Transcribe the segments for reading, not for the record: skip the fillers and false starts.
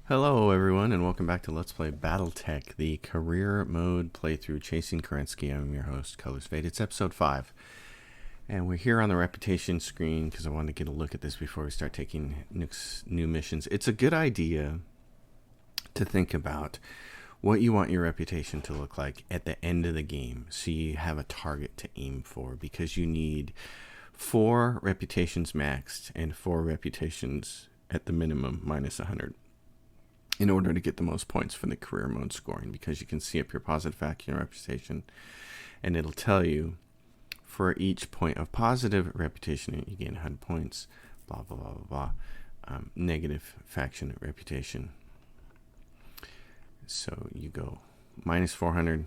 Hello everyone and welcome back to Let's Play Battletech, the career mode playthrough chasing Kerensky. I'm your host, Colors Fade. It's episode 5. And we're here on the reputation screen because I wanted to get a look at this before we start taking new missions. It's a good idea to think about what you want your reputation to look like at the end of the game so you have a target to aim for, because you need 4 reputations maxed and 4 reputations at the minimum minus 100. In order to get the most points from the career mode scoring, because you can see up your positive faction reputation and it'll tell you for each point of positive reputation you gain 100 points, blah blah blah blah blah. Negative faction reputation, so you go minus 400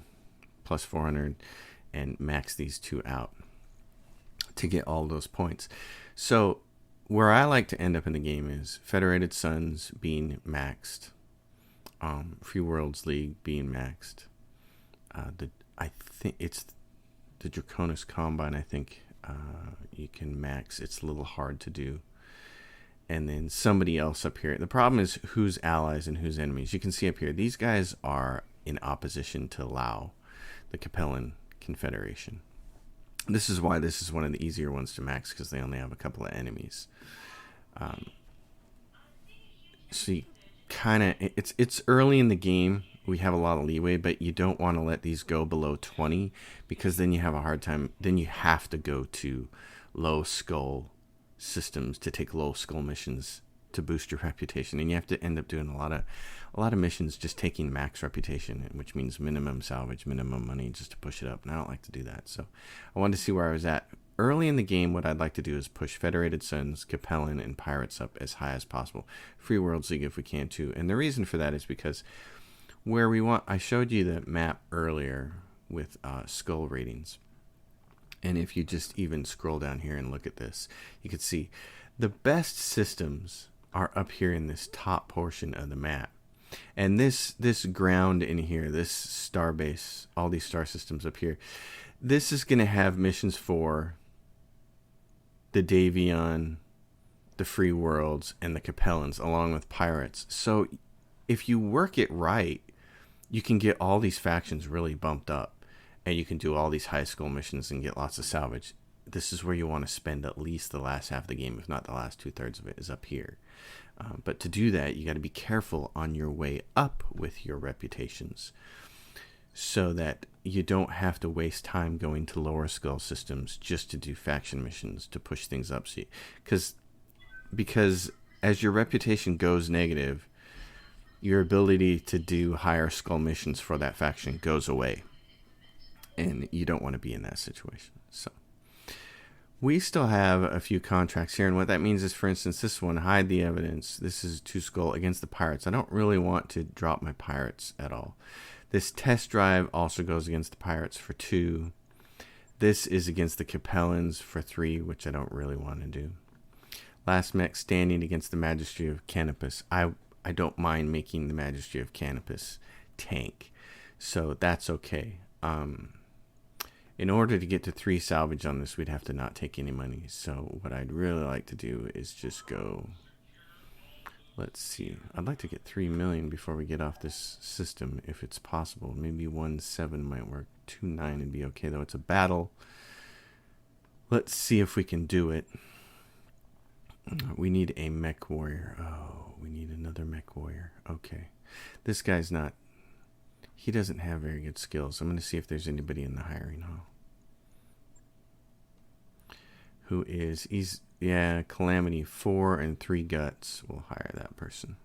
plus 400 and max these two out to get all those points. So where I like to end up in the game is Federated Suns being maxed, Free Worlds League being maxed. I think it's the Draconis Combine. I think you can max. It's a little hard to do. And then somebody else up here. The problem is who's allies and who's enemies. You can see up here, these guys are in opposition to Lao, the Capellan Confederation. This is why this is one of the easier ones to max, because they only have a couple of enemies. See, kind of, it's early in the game. We have a lot of leeway, but you don't want to let these go below 20, because then you have a hard time. Then you have to go to low skull systems to take low skull missions to boost your reputation, and you have to end up doing a lot of missions just taking max reputation, which means minimum salvage, minimum money, just to push it up. And I don't like to do that. So I wanted to see where I was at early in the game. What I'd like to do is push Federated Suns, Capellan, and Pirates up as high as possible. Free Worlds League if we can too. And the reason for that is because where we want, I showed you the map earlier with skull ratings. And if you just even scroll down here and look at this, you can see the best systems are up here in this top portion of the map. And this ground in here, this star base, all these star systems up here, this is going to have missions for the Davion, the Free Worlds, and the Capellans, along with Pirates. So if you work it right, you can get all these factions really bumped up, and you can do all these high skull missions and get lots of salvage. This is where you want to spend at least the last half of the game, if not the last 2/3 of it, is up here. But to do that, you got to be careful on your way up with your reputations, so that you don't have to waste time going to lower skull systems just to do faction missions to push things up. See, because as your reputation goes negative, your ability to do higher skull missions for that faction goes away, and you don't want to be in that situation. So we still have a few contracts here, and what that means is, for instance, this one, hide the evidence. This is 2 skull against the Pirates. I don't really want to drop my Pirates at all. This test drive also goes against the Pirates for 2. This is against the Capellans for 3, which I don't really want to do. Last mech standing against the Magistry of Canopus. I don't mind making the Magistry of Canopus tank, so that's okay. In order to get to 3 salvage on this, we'd have to not take any money. So what I'd really like to do is just go, let's see, I'd like to get 3 million before we get off this system, if it's possible. Maybe 1.7 might work. 2.9 would be okay, though it's a battle. Let's see if we can do it. We need a mech warrior. Oh, we need another mech warrior. Okay. This guy's not, he doesn't have very good skills. I'm going to see if there's anybody in the hiring hall who is, Calamity, 4 and 3 guts. We'll hire that person.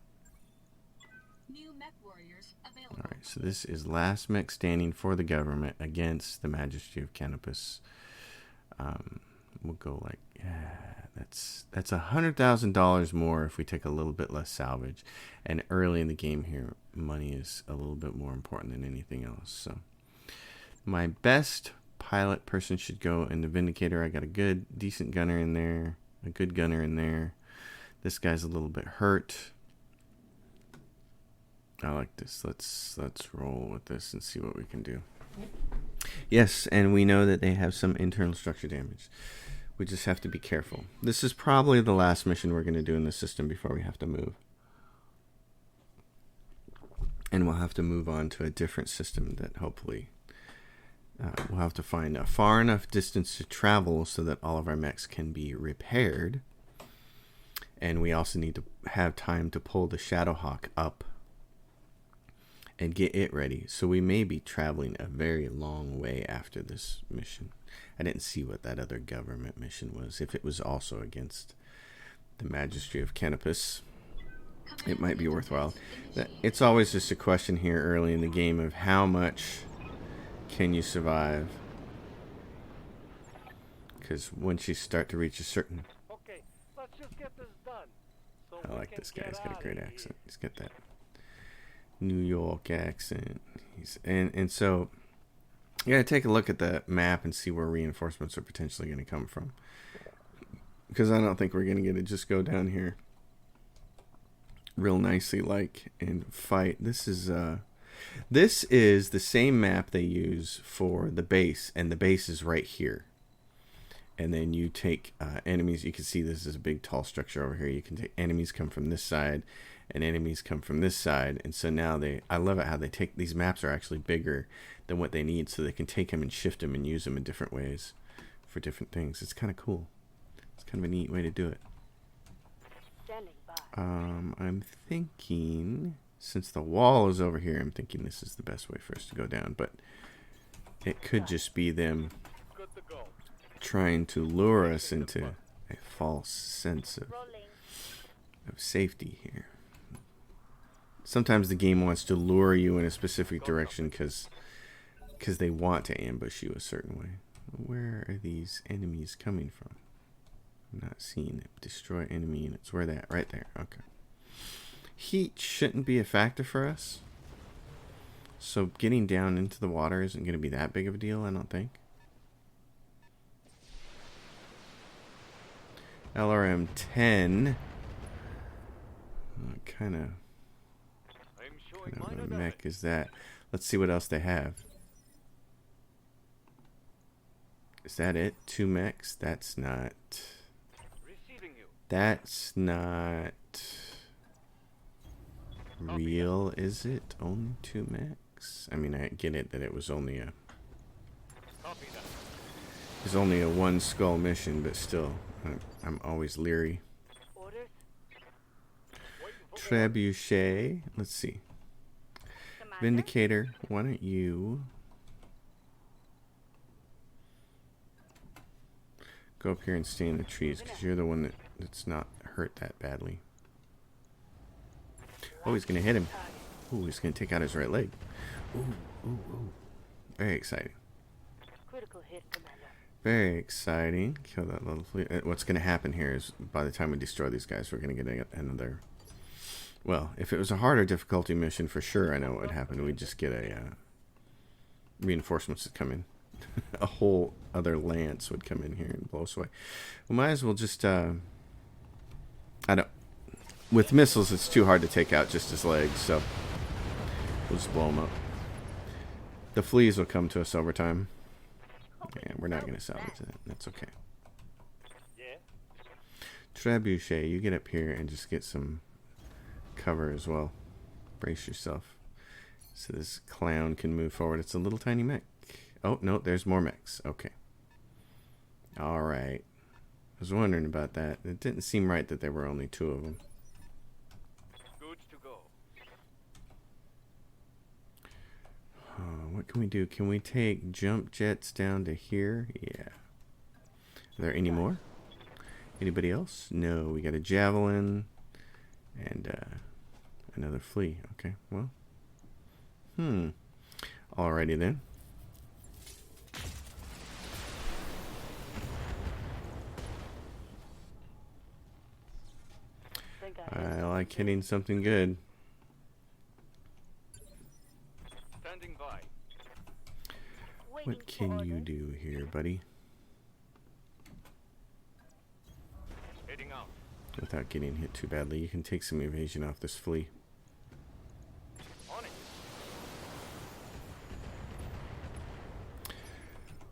New mech warriors available. All right, so this is last mech standing for the government against the Majesty of Canopus. We'll go like, that's $100,000 more if we take a little bit less salvage. And early in the game here, money is a little bit more important than anything else. So my best pilot person should go in the Vindicator. I got a good, decent gunner in there, a good gunner in there. This guy's a little bit hurt. I like this. Let's roll with this and see what we can do. Yes, and we know that they have some internal structure damage. We just have to be careful. This is probably the last mission we're going to do in the system before we have to move. And we'll have to move on to a different system that hopefully we'll have to find a far enough distance to travel so that all of our mechs can be repaired. And we also need to have time to pull the Shadowhawk up and get it ready. So we may be traveling a very long way after this mission. I didn't see what that other government mission was. If it was also against the Magistry of Canopus, it might be worthwhile. It's always just a question here early in the game of how much can you survive. Because once you start to reach a certain... Okay, let's just get this done. So I we like can this guy. get He's got a out great of accent. He's got that New York accent. And so you gotta take a look at the map and see where reinforcements are potentially going to come from. Because I don't think we're going to get to just go down here real nicely and fight. This is the same map they use for the base, and the base is right here. And then you take enemies. You can see this is a big tall structure over here. You can take enemies come from this side and enemies come from this side. And so now I love it how they take these maps are actually bigger than what they need, so they can take them and shift them and use them in different ways for different things. It's kind of cool. It's kind of a neat way to do it. I'm thinking, since the wall is over here, I'm thinking this is the best way for us to go down, but it could just be them trying to lure us into a false sense of safety here. Sometimes the game wants to lure you in a specific direction because they want to ambush you a certain way. Where are these enemies coming from? I'm not seeing it. Destroy enemy units. Where that? Right there. Okay. Heat shouldn't be a factor for us. So getting down into the water isn't going to be that big of a deal, I don't think. LRM 10. What kind of a mech is that? Let's see what else they have. Is that it? 2 mechs? That's not real, is it? Only 2 mechs? I mean, I get it that it was only a one skull mission, but still, I'm always leery. Trebuchet. Let's see. Vindicator, why don't you go up here and stay in the trees, because you're the one that's not hurt that badly. Oh, he's going to hit him. Ooh, he's going to take out his right leg. Ooh, ooh, ooh. Very exciting. Very exciting. Kill that little fleet. What's going to happen here is by the time we destroy these guys, we're going to get another... Well, if it was a harder difficulty mission, for sure I know what would happen. We'd just get a reinforcements would come in. A whole other lance would come in here and blow us away. We might as well just... With missiles, it's too hard to take out just his legs, so we'll just blow him up. The fleas will come to us over time. Yeah, we're not going to salvage that. That's okay. Trebuchet, you get up here and just get some cover as well. Brace yourself. So this clown can move forward. It's a little tiny mech. Oh, no, there's more mechs. Okay. Alright. I was wondering about that. It didn't seem right that there were only 2 of them. Good to go. What can we do? Can we take jump jets down to here? Yeah. Are there any more? Anybody else? No, we got a javelin and another flea. Okay, well. Alrighty then. I like hitting something good. Standing by. What can you do here, buddy? Heading out. Without getting hit too badly, you can take some evasion off this flea. On it.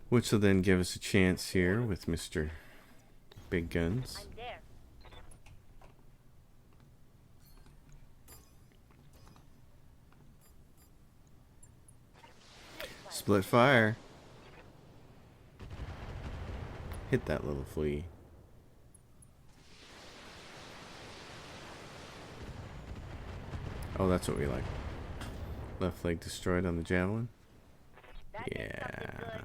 Which will then give us a chance here with Mr. Big Guns. Split fire. Hit that little flea. Oh, that's what we like. Left leg destroyed on the javelin. Yeah.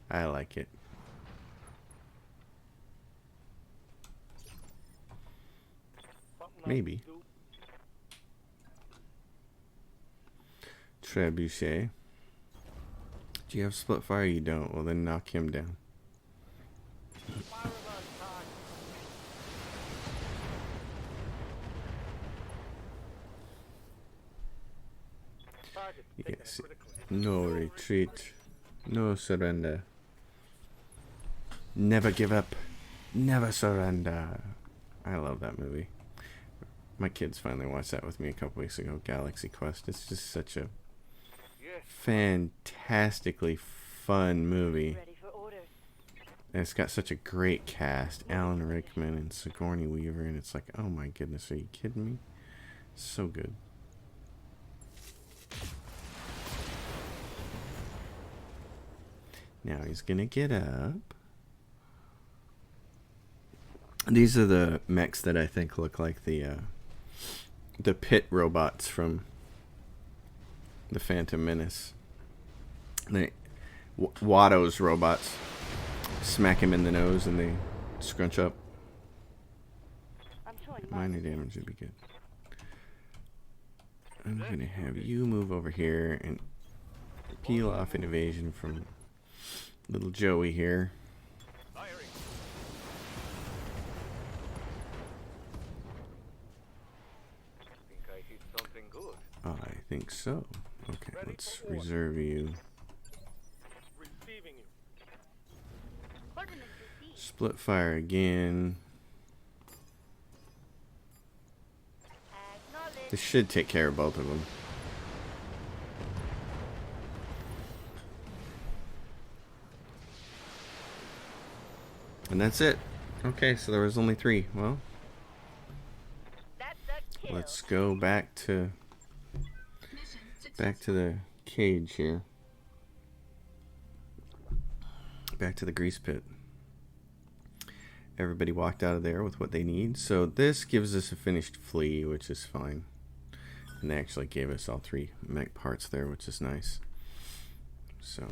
I like it. Maybe. Trebuchet. Do you have split fire? You don't. Well, then knock him down. Yes. No retreat. No surrender. Never give up. Never surrender. I love that movie. My kids finally watched that with me a couple weeks ago. Galaxy Quest. It's just such a fantastically fun movie. And it's got such a great cast. Alan Rickman and Sigourney Weaver. And it's like, oh my goodness, are you kidding me? So good. Now he's gonna get up. These are the mechs that I think look like the pit robots from the Phantom Menace. Watto's robots. Smack him in the nose and they scrunch up. Minor damage would be good. I'm gonna have you move over here and peel off an evasion from little Joey here. I think so. Okay, let's reserve you. Split fire again. This should take care of both of them. And that's it. Okay, so there was only 3. Well, let's go back to the cage here. Back to the grease pit. Everybody walked out of there with what they need. So this gives us a finished flea, which is fine. And they actually gave us all 3 mech parts there, which is nice. So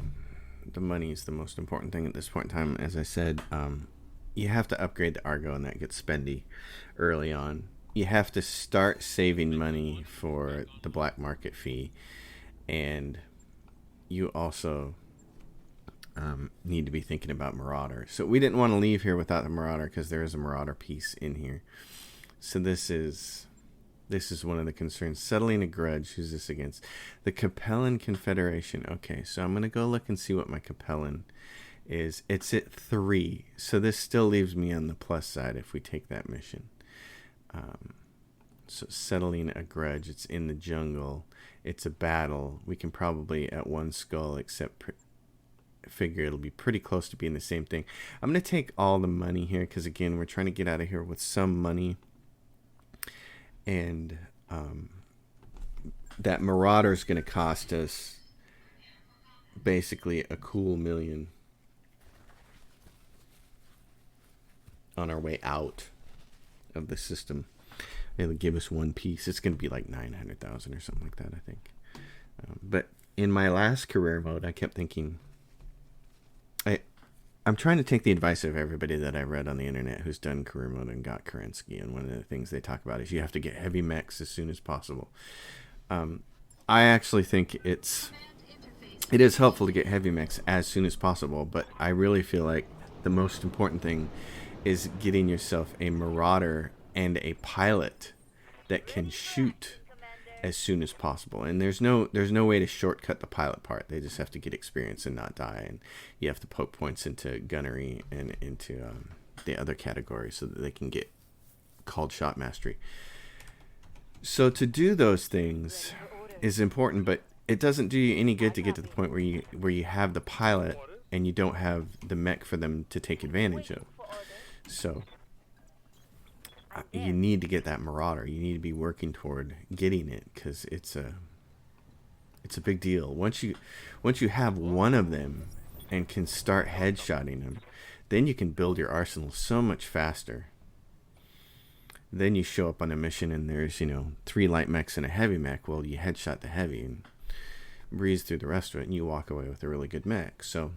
the money is the most important thing at this point in time. As I said, you have to upgrade the Argo, and that gets spendy early on. You have to start saving money for the black market fee, and you also need to be thinking about Marauder. So we didn't want to leave here without the Marauder, because there is a Marauder piece in here. So this is one of the concerns. Settling a grudge. Who's this against? The Capellan Confederation. Okay, so I'm going to go look and see what my Capellan is. It's at 3. So this still leaves me on the plus side if we take that mission. So settling a grudge. It's in the jungle. It's a battle. We can probably at 1 skull figure it'll be pretty close to being the same thing. I'm going to take all the money here because, again, we're trying to get out of here with some money. And that Marauder is going to cost us basically a cool $1 million on our way out of the system. It'll give us 1 piece. It's going to be like 900,000 or something like that, I think. But in my last career mode, I kept thinking, I'm trying to take the advice of everybody that I read on the internet who's done career mode and got Kerensky, and one of the things they talk about is you have to get heavy mechs as soon as possible. I actually think it is helpful to get heavy mechs as soon as possible, but I really feel like the most important thing is getting yourself a Marauder and a pilot that can shoot as soon as possible. And there's no way to shortcut the pilot part. They just have to get experience and not die, and you have to poke points into gunnery and into the other categories so that they can get called shot mastery. So to do those things is important, but it doesn't do you any good to get to the point where you have the pilot and you don't have the mech for them to take advantage of. So you need to get that Marauder. You need to be working toward getting it, because it's It's a big deal. Once you have one of them and can start headshotting them, then you can build your arsenal so much faster. Then you show up on a mission and there's, 3 light mechs and a heavy mech. Well, you headshot the heavy and breeze through the rest of it, and you walk away with a really good mech. So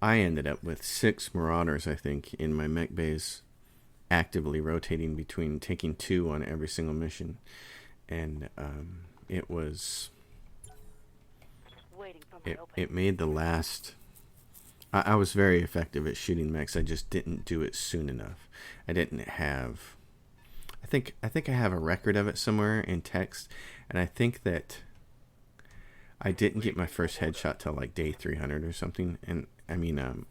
I ended up with 6 Marauders, I think, in my mech base, actively rotating between taking 2 on every single mission. And it was... It made the last... I was very effective at shooting mechs. I just didn't do it soon enough. I didn't have... I think I have a record of it somewhere in text, and I think that I didn't get my first headshot till like day 300 or something, and I mean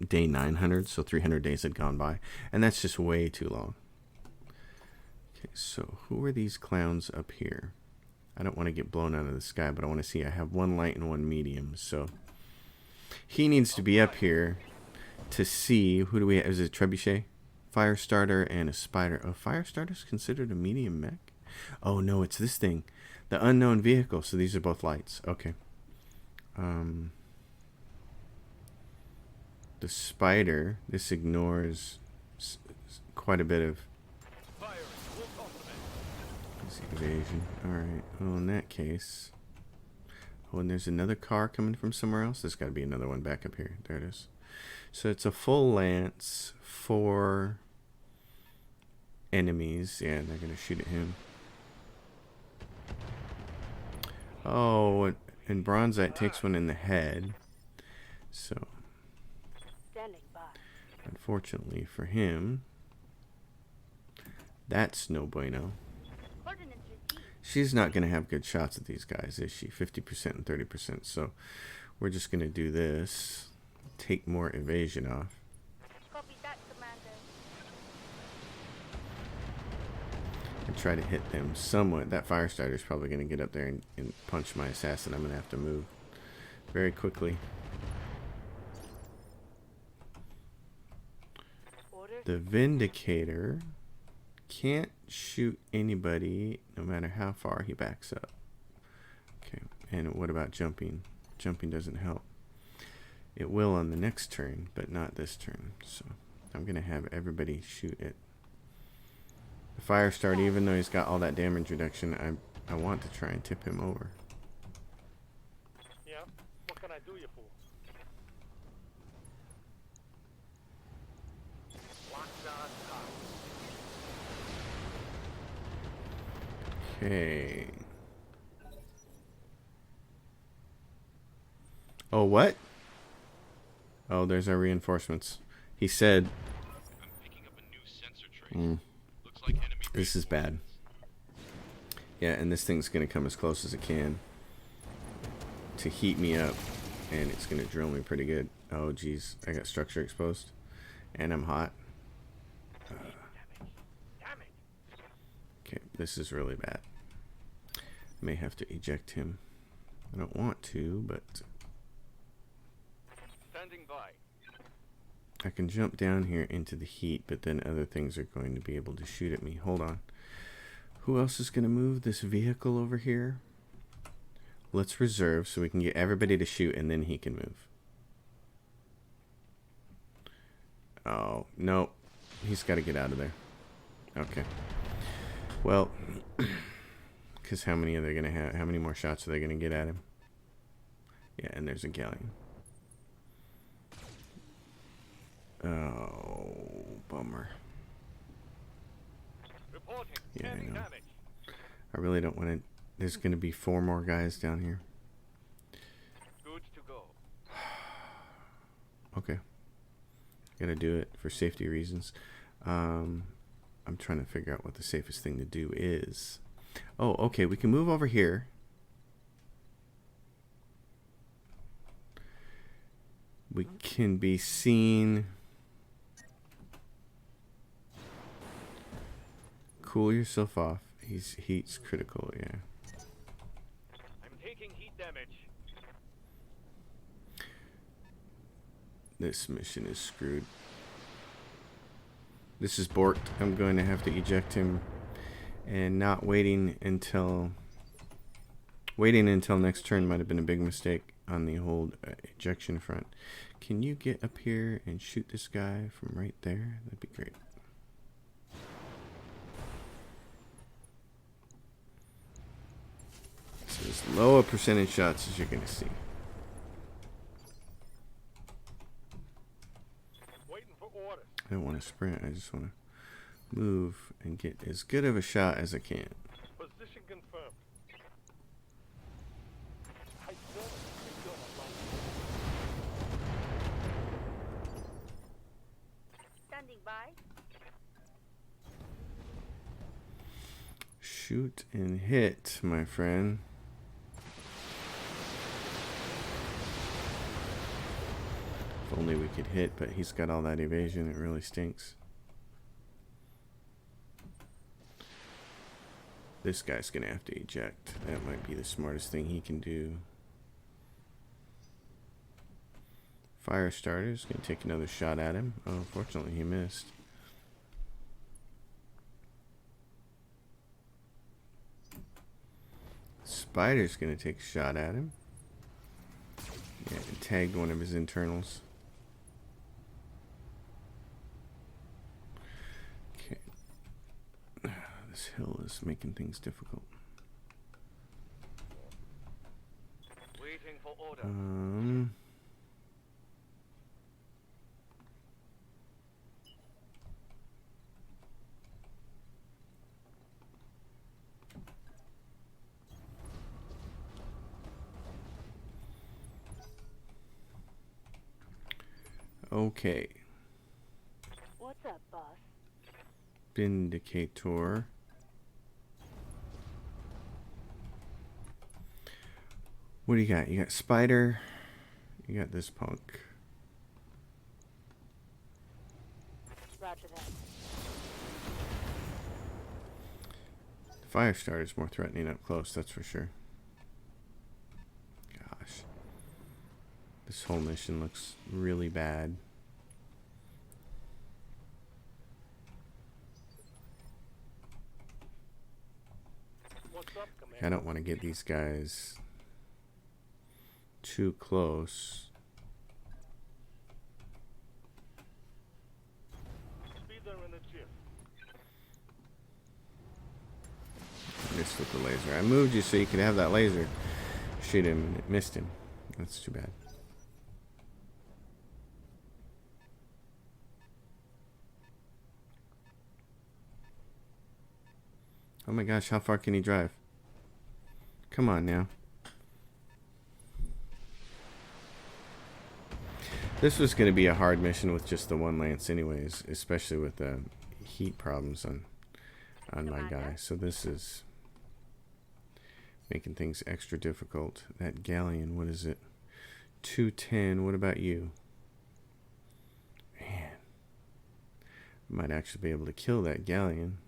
day 900, so 300 days had gone by, and that's just way too long. Okay, so who are these clowns up here? I don't want to get blown out of the sky, but I want to see. I have 1 light and 1 medium, so he needs to be up here to see. Who do we have? Is it Trebuchet? Firestarter and a Spider. Oh, Firestarter's considered a medium mech? Oh, no, it's this thing. The unknown vehicle. So these are both lights. Okay. The Spider, this ignores quite a bit of evasion. Alright. Well, in that case... Oh, and there's another car coming from somewhere else. There's got to be another one back up here. There it is. So it's a full lance, 4 enemies. Yeah, they're going to shoot at him. Oh, and Bronzite takes one in the head. So, unfortunately for him, that's no bueno. She's not going to have good shots at these guys, is she? 50% and 30%. So we're just going to do this. Take more evasion off. Copy that, Commander. And try to hit them somewhat. That Firestarter is probably going to get up there and punch my assassin. I'm going to have to move very quickly. Order. The Vindicator can't shoot anybody no matter how far he backs up. Okay, and what about jumping? Jumping doesn't help. It will on the next turn, but not this turn. So I'm going to have everybody shoot it. The Firestarter, even though he's got all that damage reduction, I want to try and tip him over. Yeah? What can I do you for? Okay. Oh, what? Oh, there's our reinforcements. He said... I'm picking up a new sensor trace. Looks like enemy... This is bad. Yeah, and this thing's going to come as close as it can to heat me up, and it's going to drill me pretty good. Oh, geez. I got structure exposed, and I'm hot. Okay, this is really bad. I may have to eject him. I don't want to, but... Standing by. I can jump down here into the heat, but then other things are going to be able to shoot at me. Hold on. Who else is going to move this vehicle over here? Let's reserve so we can get everybody to shoot, and then he can move. Oh, no. He's got to get out of there. Okay. Well, because how many are they going to have? How many more shots are they going to get at him? Yeah, and there's a galleon. Oh, bummer. Reporting. Yeah, I Scanning know. damage. I really don't want to... There's going to be 4 more guys down here. Good to go. Okay. Gotta do it for safety reasons. I'm trying to figure out what the safest thing to do is. Oh, okay. We can move over here. We can be seen... Cool yourself off. Heat's critical, yeah. I'm taking heat damage. This mission is screwed. This is borked. I'm going to have to eject him. And not waiting until... Waiting until next turn might have been a big mistake on the whole ejection front. Can you get up here and shoot this guy from right there? That'd be great. So as low a percentage shots as you're going to see. Waiting for orders. I don't want to sprint. I just want to move and get as good of a shot as I can. Position confirmed. I said you're gonna like it. Standing by. Shoot and hit, my friend. If only we could hit, but he's got all that evasion. It really stinks. This guy's gonna have to eject. That might be the smartest thing he can do. Fire starter's gonna take another shot at him. Oh, fortunately he missed. Spider's gonna take a shot at him. Yeah, and tagged one of his internals. Okay. This hill is making things difficult. Waiting for order. Okay. What's up, boss? Vindicator. What do you got? You got Spider. You got this punk. Roger that. The fire starter's more threatening up close, that's for sure. Gosh. This whole mission looks really bad. What's up, I Commander? don't want to get these guys too close. Be there in a jiff. Missed with the laser. I moved you so you could have that laser. Shoot him and it missed him. That's too bad. Oh my gosh, how far can he drive? Come on now. This was going to be a hard mission with just the one lance anyways, especially with the heat problems on my guy. So this is making things extra difficult. That galleon, what is it? 210. What about you? Man. I might actually be able to kill that galleon.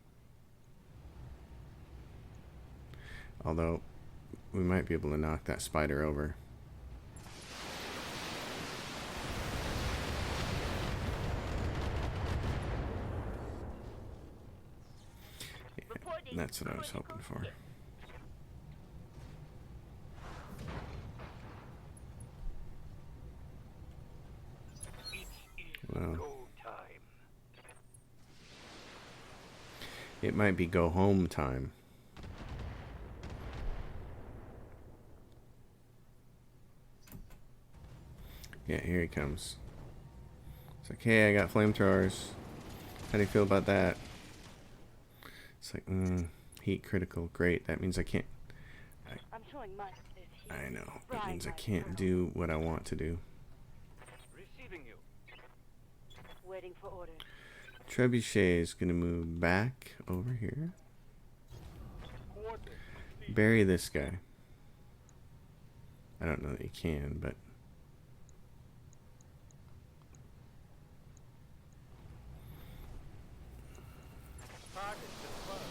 Although, we might be able to knock that spider over. Yeah, that's what I was hoping for. Well, Go time. it might be go home time. Yeah, here he comes. It's like, hey, I got flamethrowers. How do you feel about that? It's like, heat critical. Great. That means I can't. I'm showing my heat. I know. That means I can't do what I want to do. Receiving you. Waiting for orders. Trebuchet is going to move back over here. Coordinates received. Bury this guy. I don't know that you can, but... Target confirmed.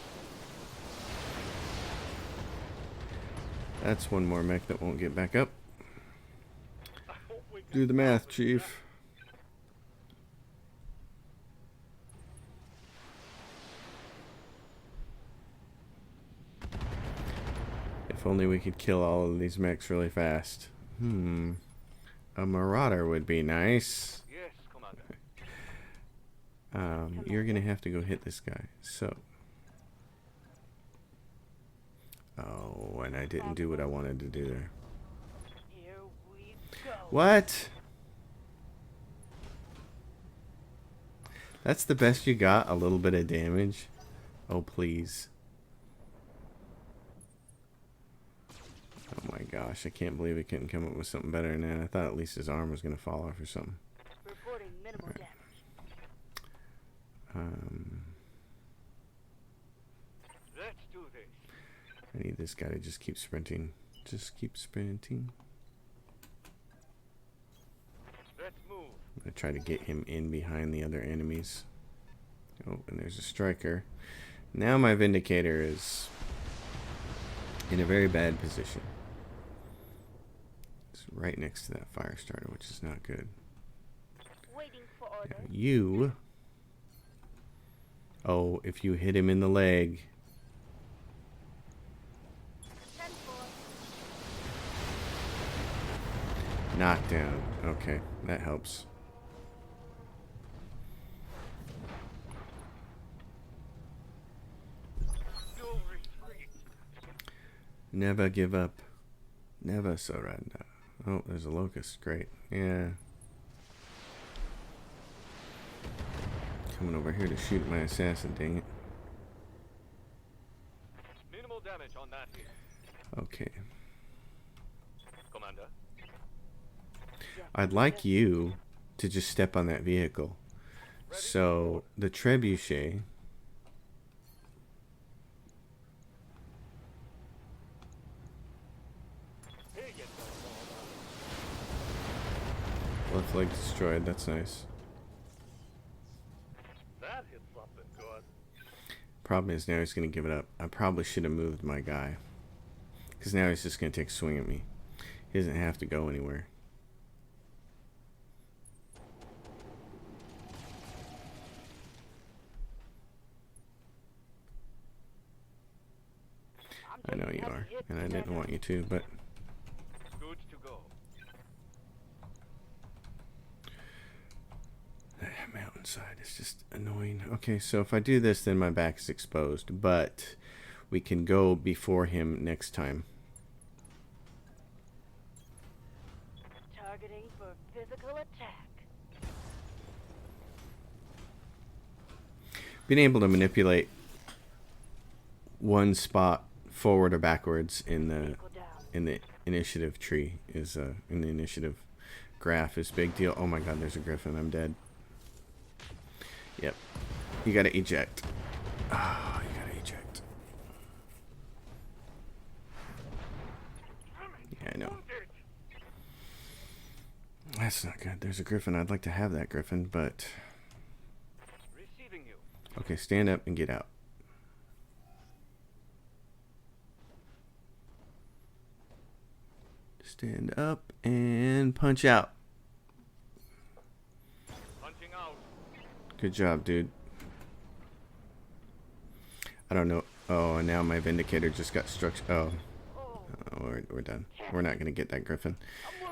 That's one more mech that won't get back up. I hope we can Do the math, salvage Chief. If If only we could kill all of these mechs really fast. A marauder would be nice. Yes, Commander. You're gonna have to go hit this guy. So. Oh, and I didn't do what I wanted to do there. Here we go. What? That's the best you got? A little bit of damage? Oh, please. Oh my gosh, I can't believe it couldn't come up with something better than that. I thought at least his arm was going to fall off or something. Reporting minimal damage. Let's do this. I need this guy to just keep sprinting. Just keep sprinting. Let's move. I'm going to try to get him in behind the other enemies. Oh, and there's a striker. Now my Vindicator is in a very bad position. It's right next to that fire starter, which is not good. Waiting for orders. Now you... Oh, if you hit him in the leg... 10-4. Knockdown. Okay, that helps. No retreat. Never give up. Never surrender. Oh, there's a locust. Great. Yeah. Coming over here to shoot my assassin, dang it. Minimal damage on that hit. Okay. Commander. I'd like you to just step on that vehicle. So, the trebuchet... Here you go. Left leg destroyed. That's nice. That hit something good. Problem is now he's going to give it up. I probably should have moved my guy. Because now he's just going to take a swing at me. He doesn't have to go anywhere. I know you are. And I didn't want you to, but... Good to go. That mountainside is just annoying. Okay, so if I do this, then my back is exposed. But we can go before him next time. Targeting for physical attack. Being able to manipulate one spot forward or backwards in the initiative tree is in the initiative graph is a big deal. Oh my god, there's a griffin. I'm dead. Yep. You gotta eject. Oh, you gotta eject. Yeah, I know. That's not good. There's a griffin. I'd like to have that griffin, but... Receiving you. Okay, stand up and get out. Stand up and punch out. Punching out. Good job, dude. I don't know. Oh, and now my Vindicator just got struck. Oh, we're done. We're not going to get that Griffin.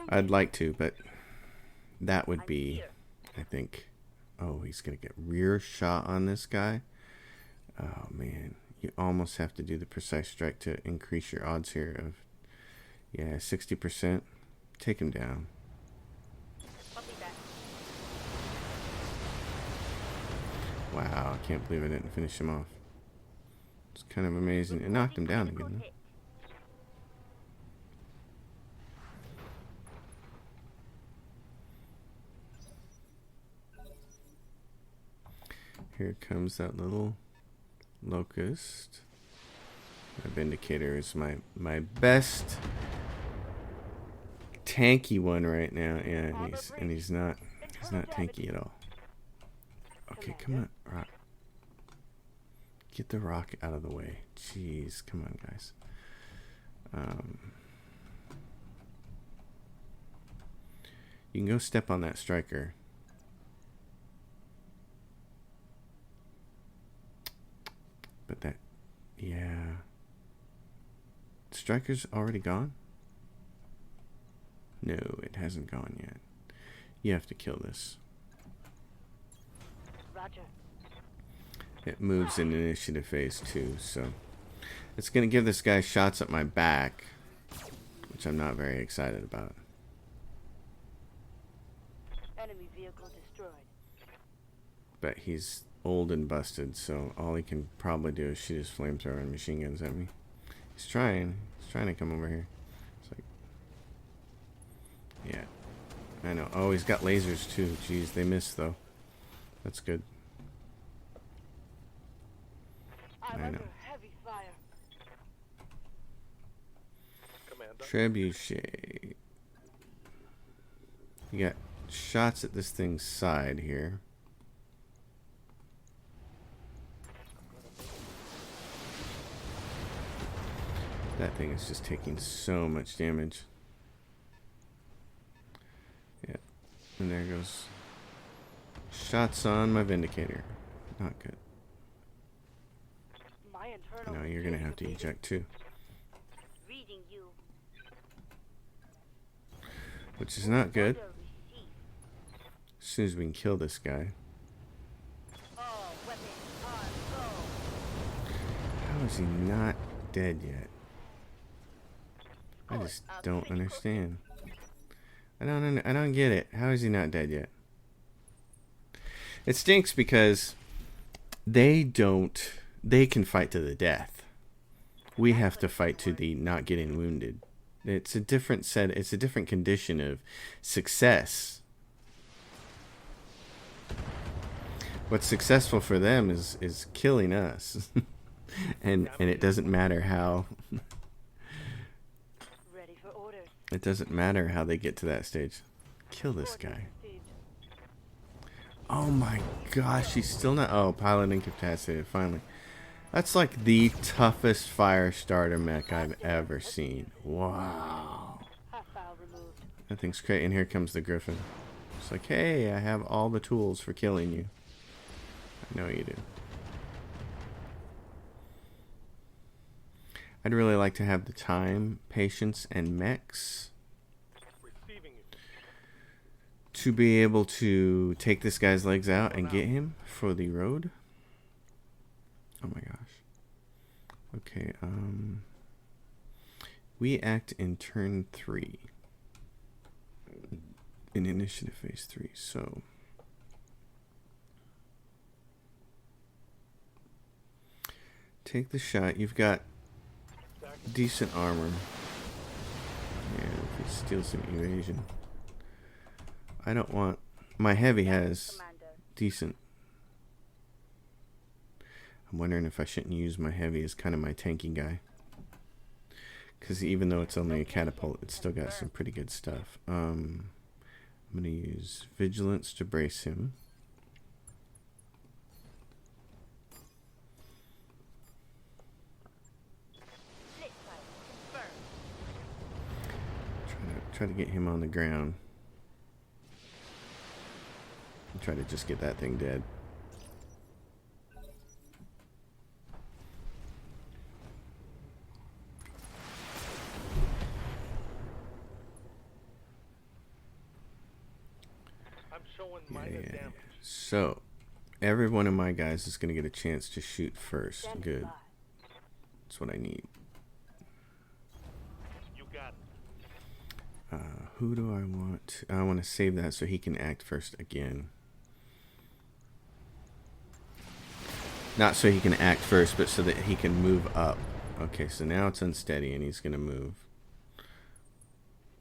I'd like to, but that would be, I think... Oh, he's going to get rear shot on this guy. Oh, man. You almost have to do the precise strike to increase your odds here of... Yeah, 60%. Take him down. I'll be back. Wow, I can't believe I didn't finish him off. It's kind of amazing. It knocked him down again, though. Here comes that little locust. My Vindicator is my best tanky one right now. Yeah, and he's not tanky at all. Okay, come on, rock. Get the rock out of the way. Jeez, come on, guys. You can go step on that striker. But that, yeah. Striker's already gone? No, it hasn't gone yet. You have to kill this. Roger. It moves in initiative phase 2, so it's going to give this guy shots at my back, which I'm not very excited about. Enemy vehicle destroyed. But he's old and busted, so all he can probably do is shoot his flamethrower and machine guns at me. He's trying to come over here. It's like, yeah, I know. Oh, he's got lasers too. Jeez, they missed though. That's good. I'm I under know. heavy fire. Commander. Trebuchet. You got shots at this thing's side here. That thing is just taking so much damage. Yeah. And there goes. Shots on my Vindicator. Not good. My internal. No, you're gonna have to eject too. Reading you. Which is not good. Order received. As soon as we can kill this guy. All weapons on go. How is he not dead yet? I just don't understand. I don't get it. How is he not dead yet? It stinks because they can fight to the death. We have to fight to the not getting wounded. It's a different condition of success. What's successful for them is killing us. and it doesn't matter how Ready for orders. it doesn't matter how they get to that stage. Kill this guy. Oh my gosh, he's still not. Oh, pilot incapacitated, finally. That's like the toughest fire starter mech I've ever seen. Wow. Half file removed. That thing's great. And here comes the Griffin. It's like, hey, I have all the tools for killing you. I know you do. I'd really like to have the time, patience, and mechs Receiving you. to be able to take this guy's legs out and get him for the road. Oh my gosh. Okay, we act in turn 3. In initiative phase 3, so take the shot. You've got decent armor. Yeah, if he steals some evasion. I don't want... My heavy has Commander. decent... I'm wondering if I shouldn't use my heavy as kind of my tanky guy. Because even though it's only a catapult, it's still got some pretty good stuff. I'm going to use Vigilance to brace him. Split fire. Confirmed. Try to get him on the ground. And try to just get that thing dead. I'm showing minor Yeah. damage. So, every one of my guys is going to get a chance to shoot first. Standing Good. by. That's what I need. You got it. Who do I want? I want to save that so he can act first again. Not so he can act first, but so that he can move up. Okay, so now it's unsteady and he's going to move.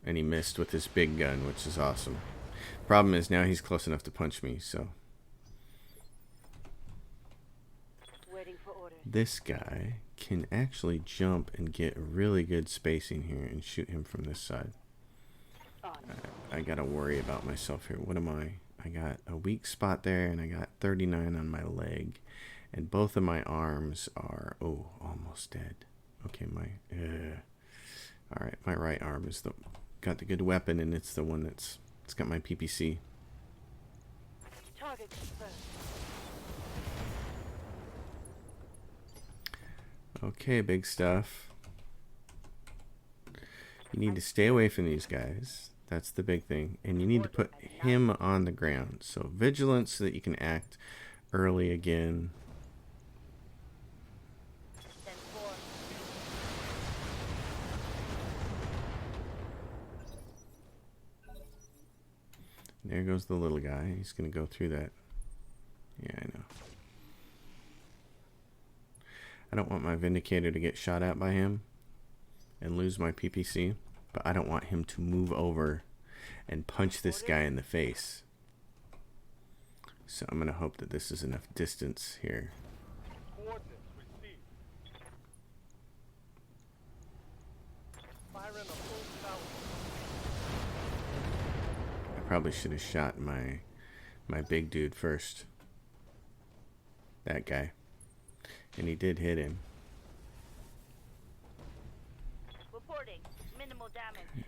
And he missed with his big gun, which is awesome. Problem is now he's close enough to punch me, so... Waiting for orders. This guy can actually jump and get really good spacing here and shoot him from this side. On. I gotta worry about myself here. What am I? I got a weak spot there and I got 39 on my leg. And both of my arms are, oh, almost dead. Okay, alright, my right arm is got the good weapon and it's the one it's got my PPC. Target confirmed. Okay, big stuff. You need to stay away from these guys. That's the big thing. And you need to put him on the ground. So vigilance so that you can act early again. Then 4. There goes the little guy. He's going to go through that. Yeah, I know. I don't want my Vindicator to get shot at by him and lose my PPC, but I don't want him to move over and punch this guy in the face. So I'm going to hope that this is enough distance here. Coordinates received. Fire in a full tower. I probably should have shot my big dude first. That guy. And he did hit him. Reporting. Minimal damage.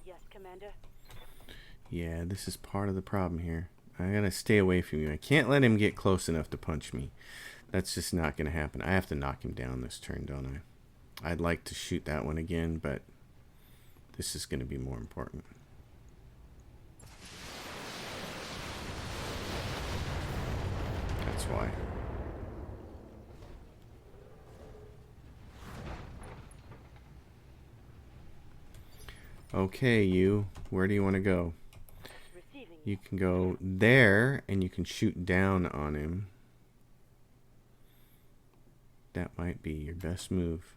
Yes, Commander. Yeah, this is part of the problem here. I gotta stay away from you. I can't let him get close enough to punch me. That's just not gonna happen. I have to knock him down this turn, don't I? I'd like to shoot that one again, but this is gonna be more important. That's why. Okay, you. Where do you want to go? Receiving. You can go there, and you can shoot down on him. That might be your best move.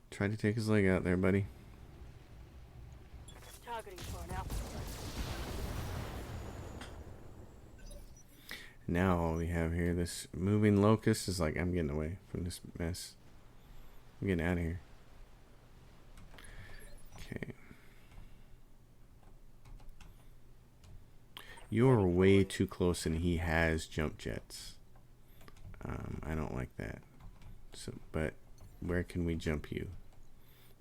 Try to take his leg out there, buddy. Targeting for an alpha. Now all we have here, this moving locust, is like, I'm getting away from this mess. I'm getting out of here. Okay. You're way too close, and he has jump jets. I don't like that. So, but where can we jump you?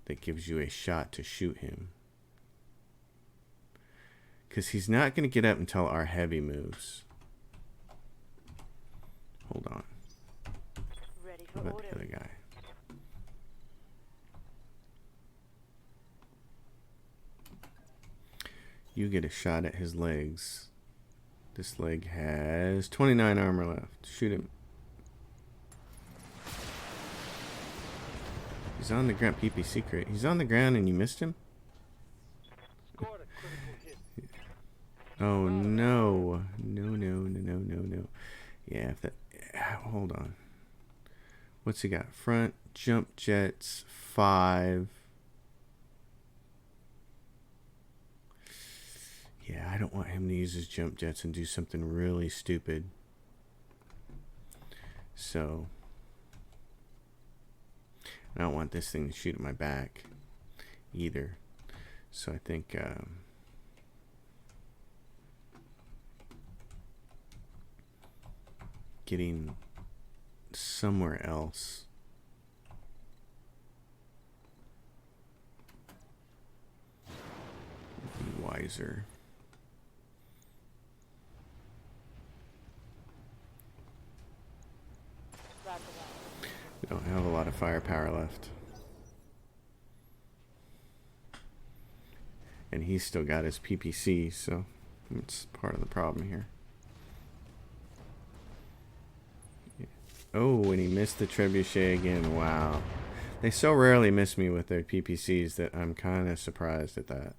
That gives you a shot to shoot him. Because he's not going to get up until our heavy moves. Hold on. Ready for What about order. the other guy? You get a shot at his legs. This leg has 29 armor left. Shoot him. He's on the ground. PPC crate. He's on the ground and you missed him? Scored a critical hit. Oh no. No. Yeah, if that. Hold on. What's he got? Front, jump jets, 5. Yeah, I don't want him to use his jump jets and do something really stupid. So, I don't want this thing to shoot at my back either. So I think getting somewhere else would be wiser. Roger that. We don't have a lot of firepower left. And he's still got his PPC, so it's part of the problem here. Oh, and he missed the trebuchet again. Wow. They so rarely miss me with their PPCs that I'm kind of surprised at that.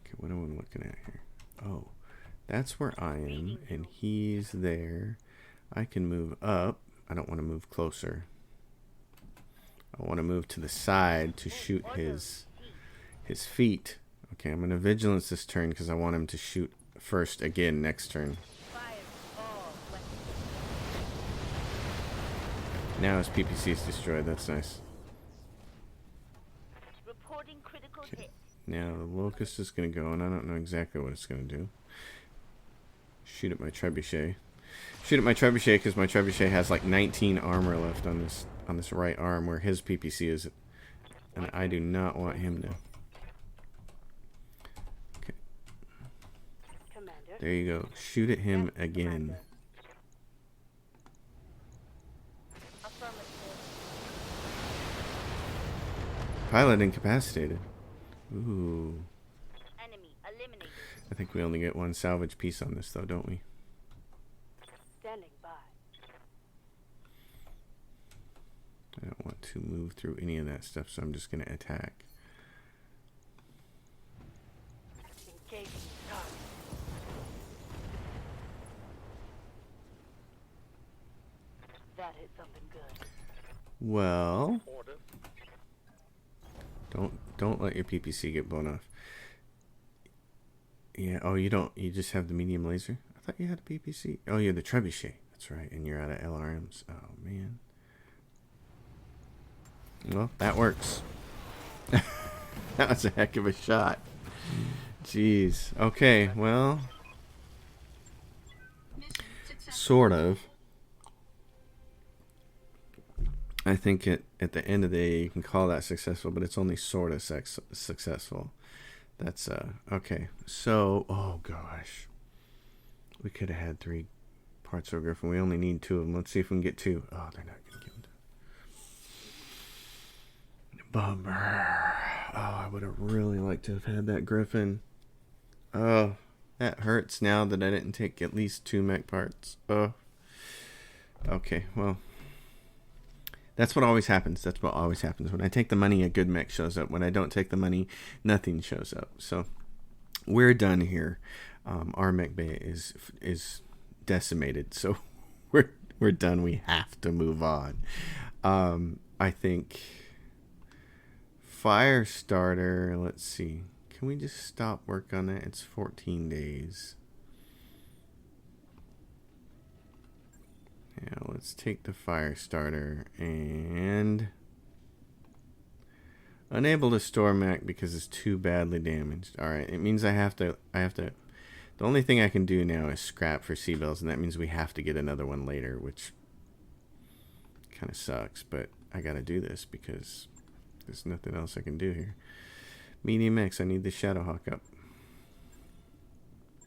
Okay, what am I looking at here? Oh, that's where I am, and he's there. I can move up. I don't want to move closer. I want to move to the side to shoot his feet. Okay, I'm going to vigilance this turn because I want him to shoot first again next turn. Fire all weapons. Now his PPC is destroyed. That's nice. Reporting critical Okay. hit. Now the locust is going to go, and I don't know exactly what it's going to do. Shoot at my trebuchet. Shoot at my trebuchet because my trebuchet has like 19 armor left on this right arm where his PPC is, and I do not want him to. Okay, Commander. there you go. Shoot at him Yes, again. Commander. Pilot incapacitated. Ooh. Enemy eliminated. I think we only get one salvage piece on this, though, don't we? Standing by. I don't want to move through any of that stuff, so I'm just going to attack. Engaging target. That hit something good. Well, Order. don't let your PPC get blown off. Yeah. Oh, you don't. You just have the medium laser. I thought you had a PPC. Oh, you're the trebuchet. That's right. And you're out of LRMs. Oh man. Well, that works. That was a heck of a shot. Jeez. Okay. Well, Mission successful. sort of. I think at the end of the day, you can call that successful, but it's only sort of successful. That's okay. So, oh gosh, we could have had 3 parts of a Griffin. We only need 2 of them. Let's see if we can get 2. Oh, they're not gonna give them. Bummer. Oh, I would have really liked to have had that Griffin. Oh, that hurts now that I didn't take at least 2 mech parts. Oh. Okay, well. That's what always happens. That's what always happens. When I take the money, a good mech shows up. When I don't take the money, nothing shows up. So we're done here. Our mech bay is decimated. So we're done. We have to move on. I think Firestarter. Let's see. Can we just stop work on that? It's 14 days. Yeah, let's take the Firestarter and unable to store mech because it's too badly damaged. All right, it means I have to. The only thing I can do now is scrap for Seabells, and that means we have to get another one later, which kind of sucks. But I got to do this because there's nothing else I can do here. Medium X, I need the Shadowhawk up.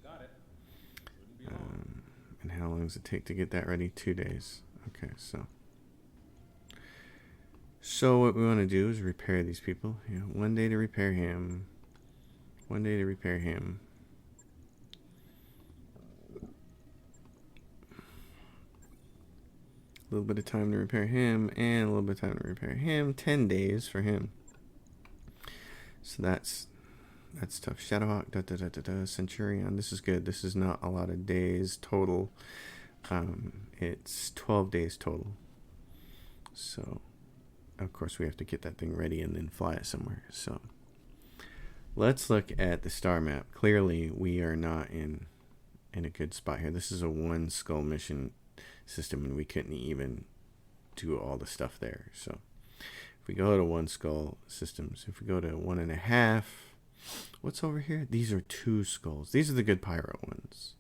Got it. Wouldn't be long. And how long does it take to get that ready? 2 days. Okay, so what we want to do is repair these people. Yeah, 1 day to repair him. 1 day to repair him. A little bit of time to repair him, and a little bit of time to repair him. 10 days for him. So that's tough. Shadowhawk, Centurion. This is good. This is not a lot of days total. It's 12 days total. So, of course, we have to get that thing ready and then fly it somewhere. So, let's look at the star map. Clearly, we are not in a good spot here. This is a 1 skull mission system, and we couldn't even do all the stuff there. So, if we go to 1 skull systems, if we go to 1.5. What's over here? These are 2 skulls. These are the good pyro ones.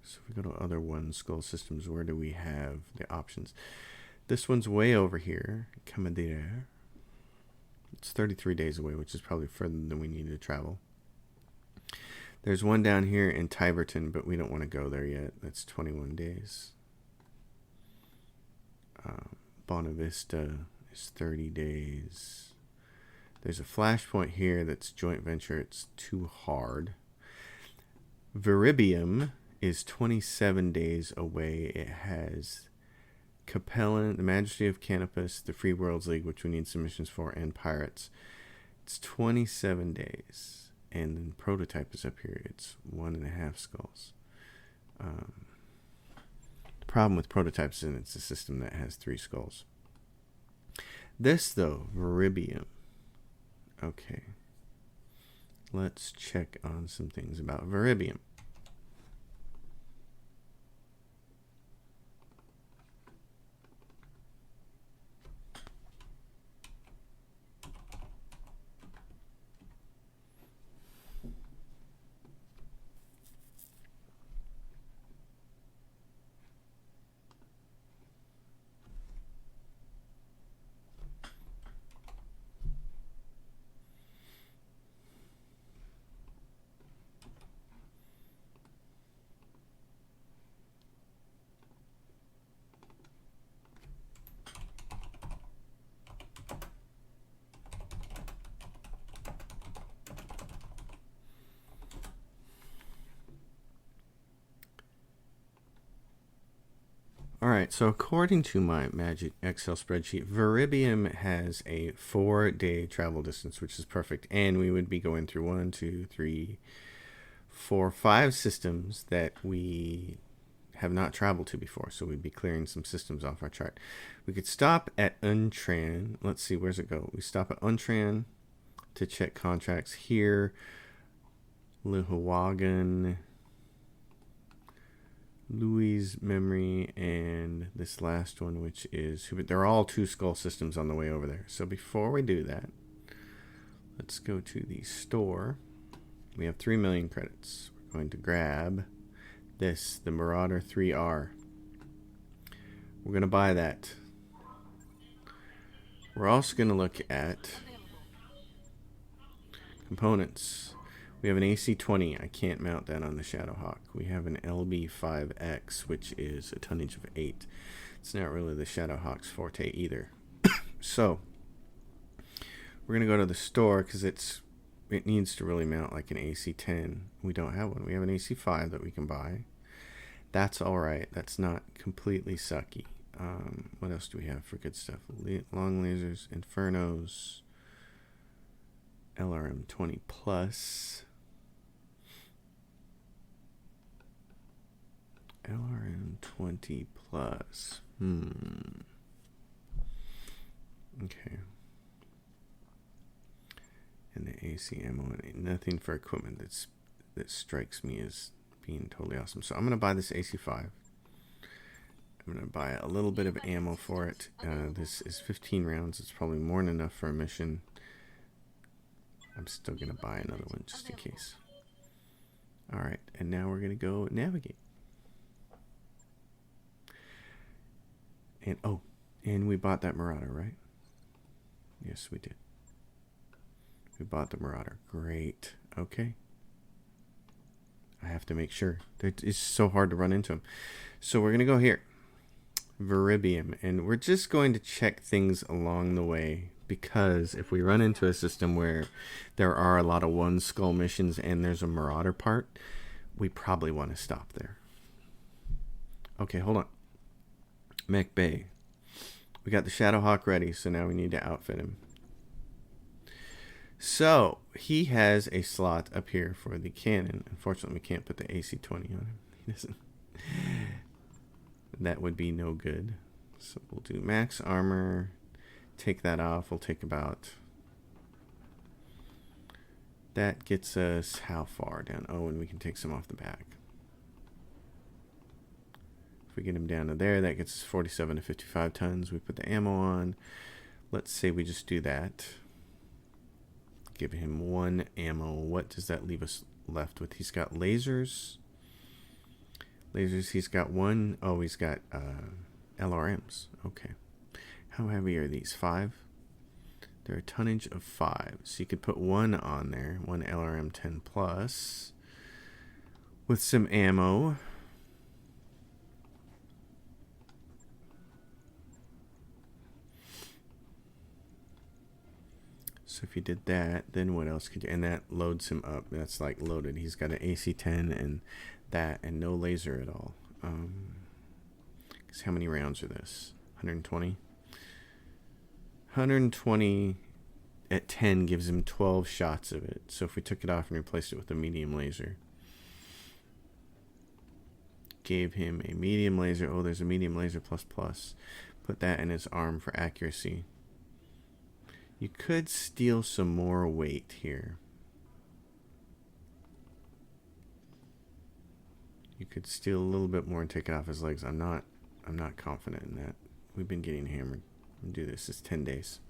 So if we go to other 1 skull systems, where do we have the options? This one's way over here. Commandeer. It's 33 days away, which is probably further than we need to travel. There's one down here in Tiberton, but we don't want to go there yet. That's 21 days. Bonavista is 30 days. There's a Flashpoint here that's joint venture. It's too hard. Viribium is 27 days away. It has Capellan, the Majesty of Canopus, the Free Worlds League, which we need submissions for, and Pirates. It's 27 days. And then Prototype is up here. It's 1.5 skulls. The problem with Prototypes is it's a system that has 3 skulls. This, though, Viribium. Okay. Let's check on some things about Viribium. All right, so according to my magic Excel spreadsheet, Veribium has a 4-day travel distance, which is perfect. And we would be going through 1, 2, 3, 4, 5 systems that we have not traveled to before. So we'd be clearing some systems off our chart. We could stop at Untran. Let's see, where's it go? We stop at Untran to check contracts here. Lihuagan, Louis' memory, and this last one, which is they're all 2 skull systems on the way over there. So before we do that, let's go to the store. We have 3 million credits. We're going to grab this, the Marauder 3R. We're going to buy that. We're also going to look at components. We have an AC-20. I can't mount that on the Shadowhawk. We have an LB-5X, which is a tonnage of 8. It's not really the Shadowhawk's forte either. So, we're going to go to the store because it needs to really mount like an AC-10. We don't have one. We have an AC-5 that we can buy. That's alright. That's not completely sucky. What else do we have for good stuff? Long lasers, Infernos, LRM 20 plus. LRM 20 plus. Okay. And the AC ammo, nothing for equipment that strikes me as being totally awesome. So I'm going to buy this AC-5. I'm going to buy a little bit of ammo for it. This is 15 rounds. It's probably more than enough for a mission. I'm still going to buy another one just in case. Alright, and now we're going to go navigate. And we bought that Marauder, right? Yes, we did. We bought the Marauder. Great. Okay. I have to make sure. It's so hard to run into them. So we're going to go here. Veribium. And we're just going to check things along the way. Because if we run into a system where there are a lot of 1 skull missions and there's a Marauder part, we probably want to stop there. Okay, hold on. Mech Bay. We got the Shadowhawk ready, so now we need to outfit him. So, he has a slot up here for the cannon. Unfortunately, we can't put the AC-20 on him. He doesn't. That would be no good. So, we'll do max armor. Take that off. We'll take about... That gets us how far down? Oh, and we can take some off the back. If we get him down to there, that gets us 47 to 55 tons. We put the ammo on. Let's say we just do that. Give him 1 ammo. What does that leave us left with? He's got lasers. Lasers, he's got 1. Oh, he's got LRMs. Okay. How heavy are these? 5? They're a tonnage of 5. So you could put 1 on there. 1 LRM 10 plus. With some ammo. So if you did that, then what else could you... And that loads him up. That's like loaded. He's got an AC-10 and that and no laser at all. How many rounds are this? 120? 120 at 10 gives him 12 shots of it. So if we took it off and replaced it with a medium laser. Gave him a medium laser. Oh, there's a medium laser plus plus. Put that in his arm for accuracy. You could steal some more weight here. You could steal a little bit more and take it off his legs. I'm not confident in that. We've been getting hammered. We'll do this. It's 10 days.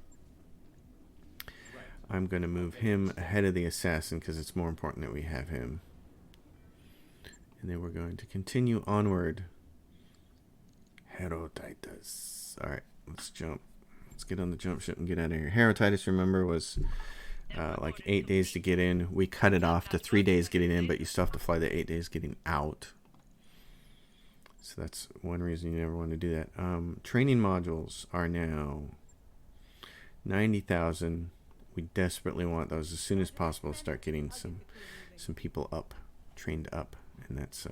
I'm going to move him ahead of the assassin because it's more important that we have him. And then we're going to continue onward. Herotitus. Alright, let's jump. Let's get on the jump ship and get out of here. Herotitus, remember, was like 8 days to get in. We cut it off to 3 days getting in, but you still have to fly the 8 days getting out. So that's one reason you never want to do that. Training modules are now 90,000. We desperately want those as soon as possible. Start getting some people up, trained up, and that's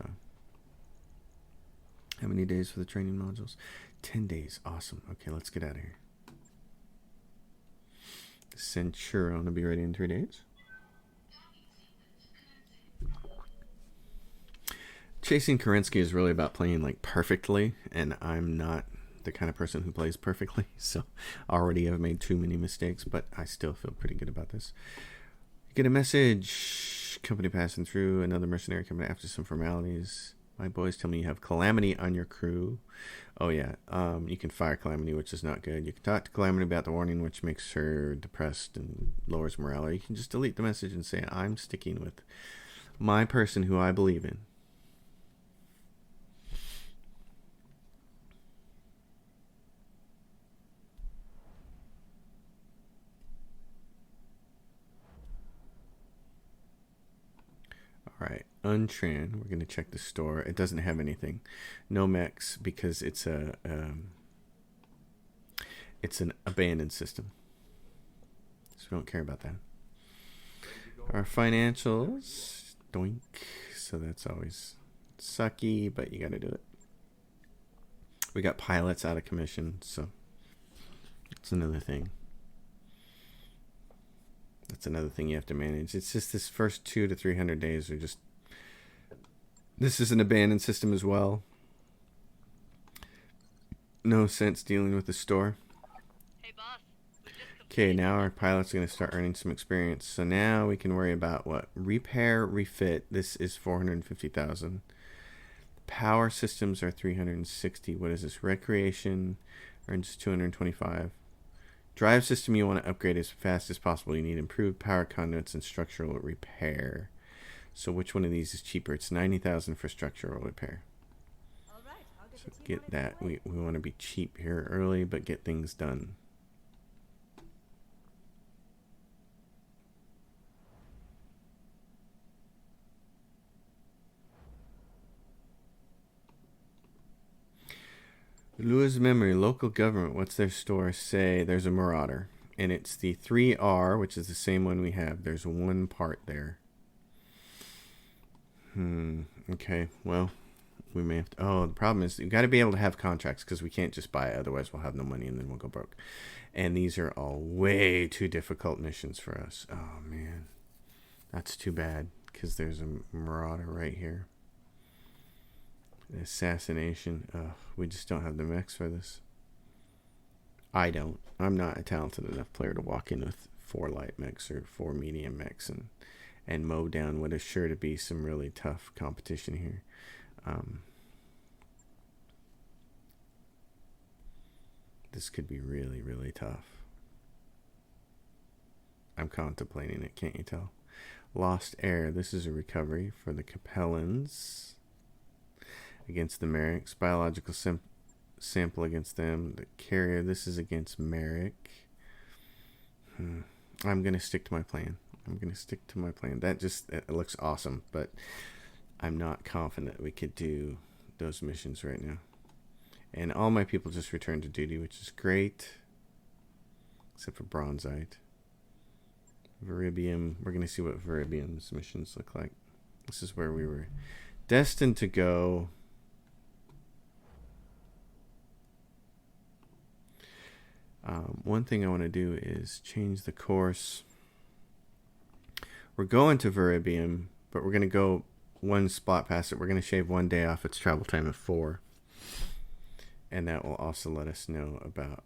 How many days for the training modules? 10 days. Awesome. Okay, let's get out of here. Centurion will be ready in 3 days. Chasing Kerensky is really about playing like perfectly, and I'm not the kind of person who plays perfectly, so already I've made too many mistakes, but I still feel pretty good about this. You get a message. Company passing through. Another mercenary coming after some formalities. My boys tell me you have Calamity on your crew. Oh yeah, you can fire Calamity, which is not good. You can talk to Calamity about the warning, which makes her depressed and lowers morale. Or you can just delete the message and say, I'm sticking with my person who I believe in. Alright, Untran. We're going to check the store. It doesn't have anything. No mechs because it's an abandoned system. So we don't care about that. Our financials. Doink. So that's always sucky, but you got to do it. We got pilots out of commission, so that's another thing. That's another thing you have to manage. It's just this first 200 to 300 days are just... This is an abandoned system as well. No sense dealing with the store. Hey, boss. Okay, now our pilot's going to start earning some experience. So now we can worry about what? Repair, refit. This is 450,000. Power systems are 360. What is this? Recreation earns 225. Drive system you want to upgrade as fast as possible. You need improved power conduits and structural repair. So which one of these is cheaper? It's 90,000 for structural repair. So get that. We want to be cheap here early, but get things done. Lose memory. Local government. What's their store say? There's a Marauder. And it's the 3R, which is the same one we have. There's one part there. Okay. Well, we may have to... Oh, the problem is you've got to be able to have contracts because we can't just buy it. Otherwise, we'll have no money and then we'll go broke. And these are all way too difficult missions for us. Oh, man. That's too bad because there's a Marauder right here. Assassination. Ugh, we just don't have the mechs for this. I don't. I'm not a talented enough player to walk in with 4 light mechs or 4 medium mechs and mow down what is sure to be some really tough competition here. This could be really, really tough. I'm contemplating it, can't you tell? Lost Air. This is a recovery for the Capellans against the Merricks. Biological sample against them. The Carrier. This is against Merrick. I'm going to stick to my plan. That just it looks awesome, but I'm not confident we could do those missions right now. And all my people just returned to duty, which is great. Except for Bronzite. Veribium. We're going to see what Veribium's missions look like. This is where we were destined to go. One thing I want to do is change the course. We're going to Veribium, but we're going to go one spot past it. We're going to shave 1 day off its travel time of 4. And that will also let us know about...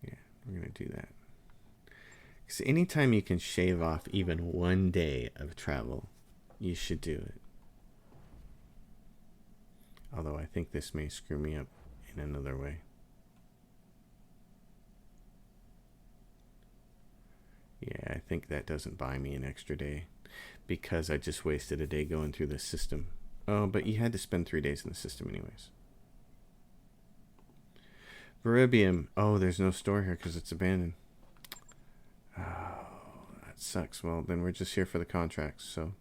yeah, we're going to do that. Because anytime you can shave off even 1 day of travel, you should do it. Although I think this may screw me up in another way. Yeah, I think that doesn't buy me an extra day because I just wasted a day going through the system. Oh, but you had to spend 3 days in the system anyways. Veribium. Oh, there's no store here because it's abandoned. Oh, that sucks. Well, then we're just here for the contracts, so.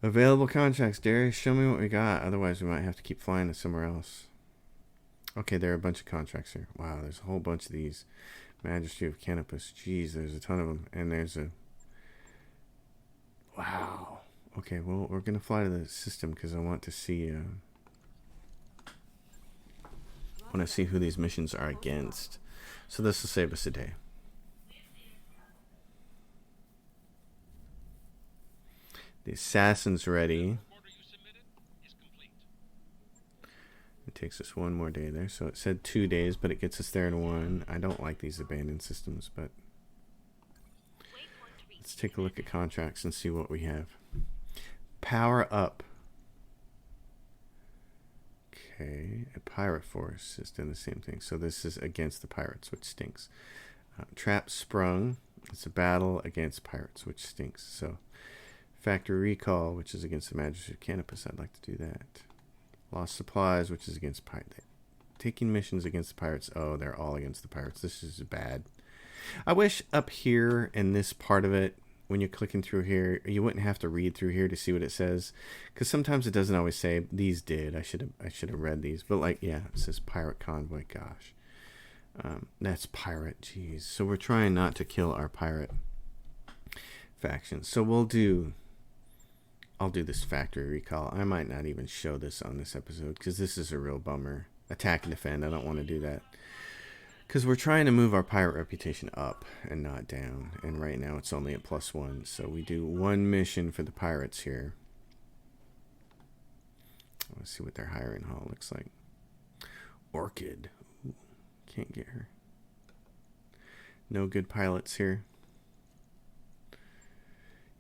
Available contracts. Darius, show me what we got. Otherwise, we might have to keep flying to somewhere else. Okay, there are a bunch of contracts here. Wow, there's a whole bunch of these. Majesty of Canopus. Jeez, there's a ton of them. And there's a... Wow. Okay, well, we're going to fly to the system because I want to see... I want to see who these missions are against. So this will save us a day. The assassin's ready. Order you submitted is complete. It takes us one more day there. So it said 2 days, but it gets us there in 1. I don't like these abandoned systems, but let's take a look at contracts and see what we have. Power up. Okay, a pirate force is doing the same thing. So this is against the pirates, which stinks. Trap sprung. It's a battle against pirates, which stinks. So factory recall, which is against the Magistrate of Canopus. I'd like to do that. Lost supplies, which is against pirates. Taking missions against the pirates. Oh, they're all against the pirates. This is bad. I wish up here in this part of it, when you're clicking through here, you wouldn't have to read through here to see what it says, because sometimes it doesn't always say. These did. I should have read these, but like, yeah, it says pirate convoy. Gosh, that's pirate. Jeez. So we're trying not to kill our pirate faction. So I'll do this factory recall. I might not even show this on this episode because this is a real bummer. Attack and defend. I don't want to do that. Because we're trying to move our pirate reputation up and not down. And right now it's only at +1. So we do 1 mission for the pirates here. Let's see what their hiring hall looks like. Orchid. Ooh, can't get her. No good pilots here.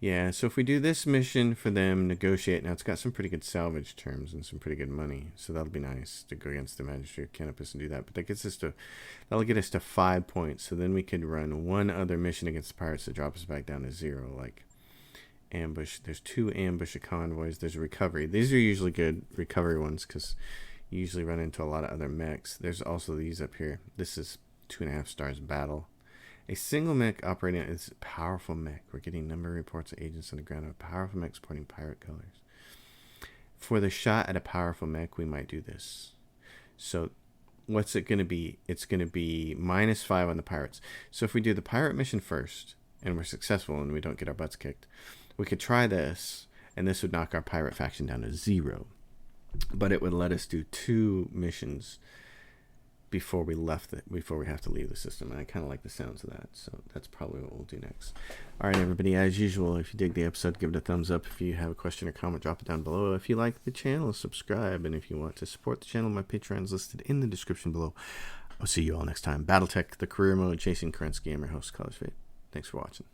Yeah, so if we do this mission for them, negotiate. Now, it's got some pretty good salvage terms and some pretty good money. So that'll be nice to go against the Magistrate of Canopus and do that. But that'll get us to 5 points. So then we could run 1 other mission against the pirates to drop us back down to 0. Like ambush. There's 2 ambush convoys. There's a recovery. These are usually good recovery ones because you usually run into a lot of other mechs. There's also these up here. This is 2.5 stars battle. A single mech operating is a powerful mech. We're getting number of reports of agents on the ground of a powerful mech sporting pirate colors. For the shot at a powerful mech, we might do this. So what's it going to be? It's going to be -5 on the pirates. So if we do the pirate mission first and we're successful and we don't get our butts kicked, we could try this, and this would knock our pirate faction down to 0. But it would let us do 2 missions before we have to leave the system. And I kind of like the sounds of that, so that's probably what we'll do next. All right, everybody, as usual, if you dig the episode, give it a thumbs up. If you have a question or comment, drop it down below. If you like the channel, subscribe, and if you want to support the channel, my Patreon is listed in the description below. I'll see you all next time. Battletech, the career mode, chasing Kerensky. I'm your host, College Fate. Thanks for watching.